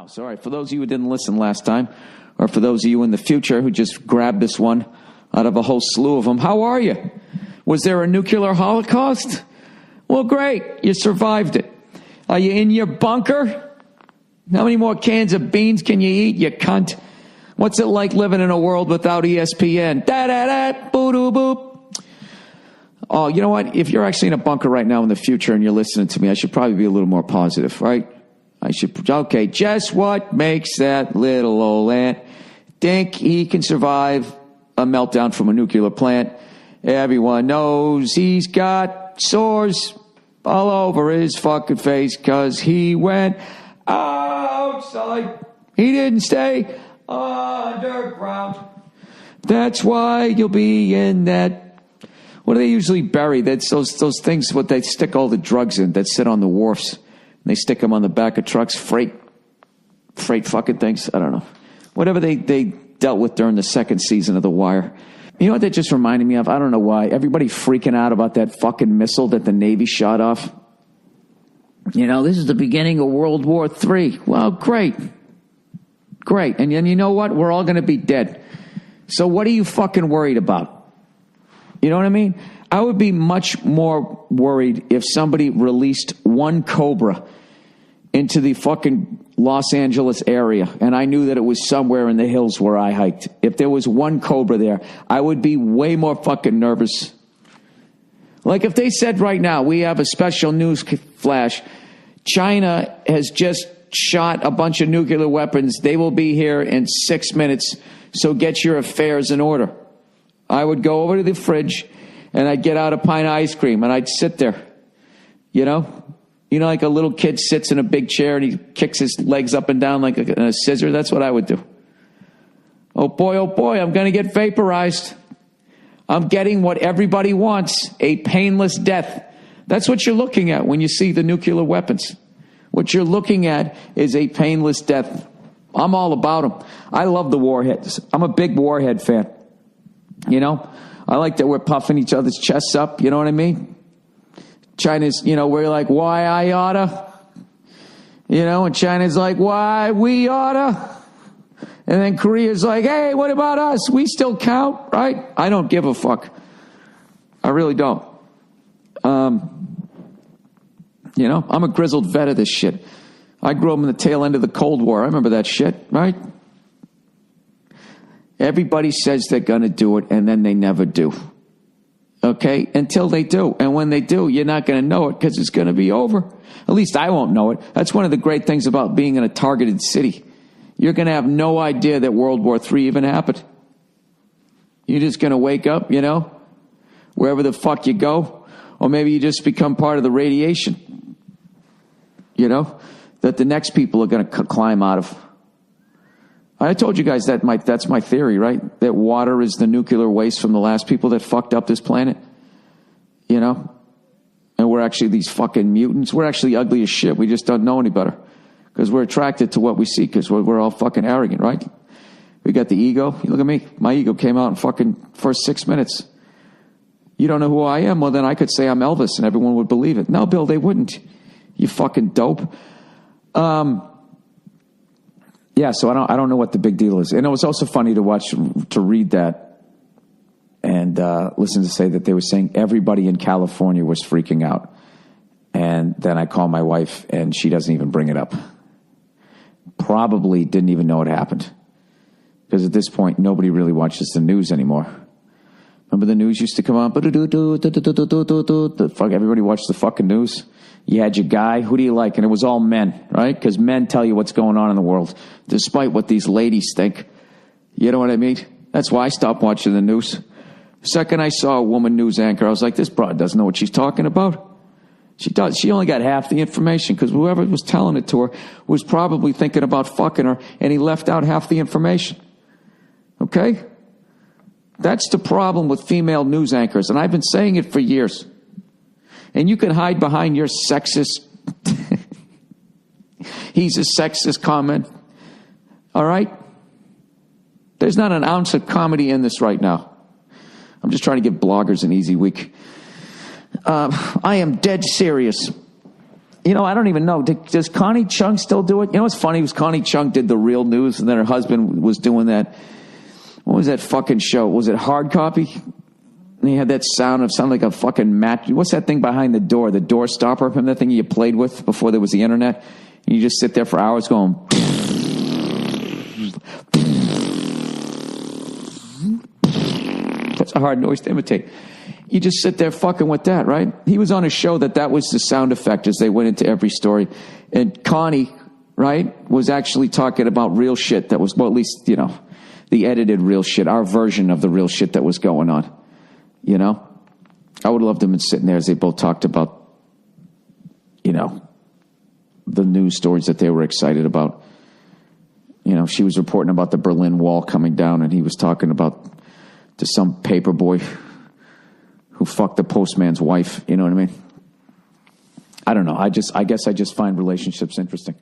So, all right, for those of you who didn't listen last time, or for those of you in the future who just grabbed this one out of a whole slew of them, how are you? Was there a nuclear holocaust? Well, great. You survived it. Are you in your bunker? How many more cans of beans can you eat, you cunt? What's it like living in a world without ESPN? Da-da-da, boo-doo-boop. Oh, you know what? If you're actually in a bunker right now in the future and you're listening to me, I should probably be a little more positive, right? Okay, just what makes that little old ant think he can survive a meltdown from a nuclear plant? Everyone knows he's got sores all over his fucking face because he went outside. He didn't stay underground. That's why you'll be in that. What do they usually bury? That's those things what they stick all the drugs in that sit on the wharfs. And they stick them on the back of trucks, freight fucking things. I don't know. Whatever they dealt with during the second season of The Wire. You know what that just reminded me of? I don't know why. Everybody freaking out about that fucking missile that the Navy shot off. You know, this is the beginning of World War III. Well, great. Great. And you know what? We're all going to be dead. So what are you fucking worried about? You know what I mean? I would be much more worried if somebody released one Cobra into the fucking Los Angeles area and I knew that it was somewhere in the hills where I hiked. If there was one Cobra there, I would be way more fucking nervous. Like if they said right now, we have a special news flash, China has just shot a bunch of nuclear weapons. They will be here in 6 minutes, so get your affairs in order. I would go over to the fridge and I'd get out a pint of ice cream and I'd sit there, you know, like a little kid sits in a big chair and he kicks his legs up and down like a scissor. That's what I would do. Oh boy, I'm going to get vaporized. I'm getting what everybody wants, a painless death. That's what you're looking at when you see the nuclear weapons. What you're looking at is a painless death. I'm all about them. I love the warheads. I'm a big warhead fan. You know, I like that we're puffing each other's chests up. You know what I mean? China's, you know, we're like, why I oughta? You know, and China's like, why we oughta? And then Korea's like, hey, what about us? We still count, right? I don't give a fuck. I really don't. You know, I'm a grizzled vet of this shit. I grew up in the tail end of the Cold War. I remember that shit, right? Everybody says they're going to do it, and then they never do. Okay? Until they do. And when they do, you're not going to know it because it's going to be over. At least I won't know it. That's one of the great things about being in a targeted city. You're going to have no idea that World War III even happened. You're just going to wake up, you know, wherever the fuck you go. Or maybe you just become part of the radiation, you know, that the next people are going to climb out of. I told you guys that that's my theory, right? That water is the nuclear waste from the last people that fucked up this planet, you know? And we're actually these fucking mutants. We're actually ugly as shit. We just don't know any better because we're attracted to what we see because we're all fucking arrogant, right? We got the ego. You look at me. My ego came out in fucking first 6 minutes. You don't know who I am? Well, then I could say I'm Elvis and everyone would believe it. No, Bill, they wouldn't. You fucking dope. Yeah, so I don't know what the big deal is. And it was also funny to read that and listen to say that they were saying everybody in California was freaking out. And then I call my wife and she doesn't even bring it up. Probably didn't even know it happened. Because at this point, nobody really watches the news anymore. Remember the news used to come on? Fuck, everybody watched the fucking news. You had your guy. Who do you like? And it was all men, right? Because men tell you what's going on in the world, despite what these ladies think. You know what I mean? That's why I stopped watching the news. The second I saw a woman news anchor, I was like, this broad doesn't know what she's talking about. She does. She only got half the information because whoever was telling it to her was probably thinking about fucking her, and he left out half the information. Okay? That's the problem with female news anchors, and I've been saying it for years. And you can hide behind your sexist, he's a sexist comment. All right? There's not an ounce of comedy in this right now. I'm just trying to give bloggers an easy week. I am dead serious. You know, I don't even know. Does Connie Chung still do it? You know what's funny was Connie Chung did the Real News, and then her husband was doing that. What was that fucking show? Was it Hard Copy? And he had that sound like a fucking match. What's that thing behind the door stopper? Remember that thing you played with before there was the internet? And you just sit there for hours going... That's a hard noise to imitate. You just sit there fucking with that, right? He was on a show that was the sound effect as they went into every story. And Connie, right, was actually talking about real shit that was, well, at least, you know, the edited real shit, our version of the real shit that was going on. You know? I would love them sitting there as they both talked about, you know, the news stories that they were excited about. You know, she was reporting about the Berlin Wall coming down, and he was talking about to some paper boy who fucked the postman's wife. You know what I mean? I don't know. I guess I just find relationships interesting.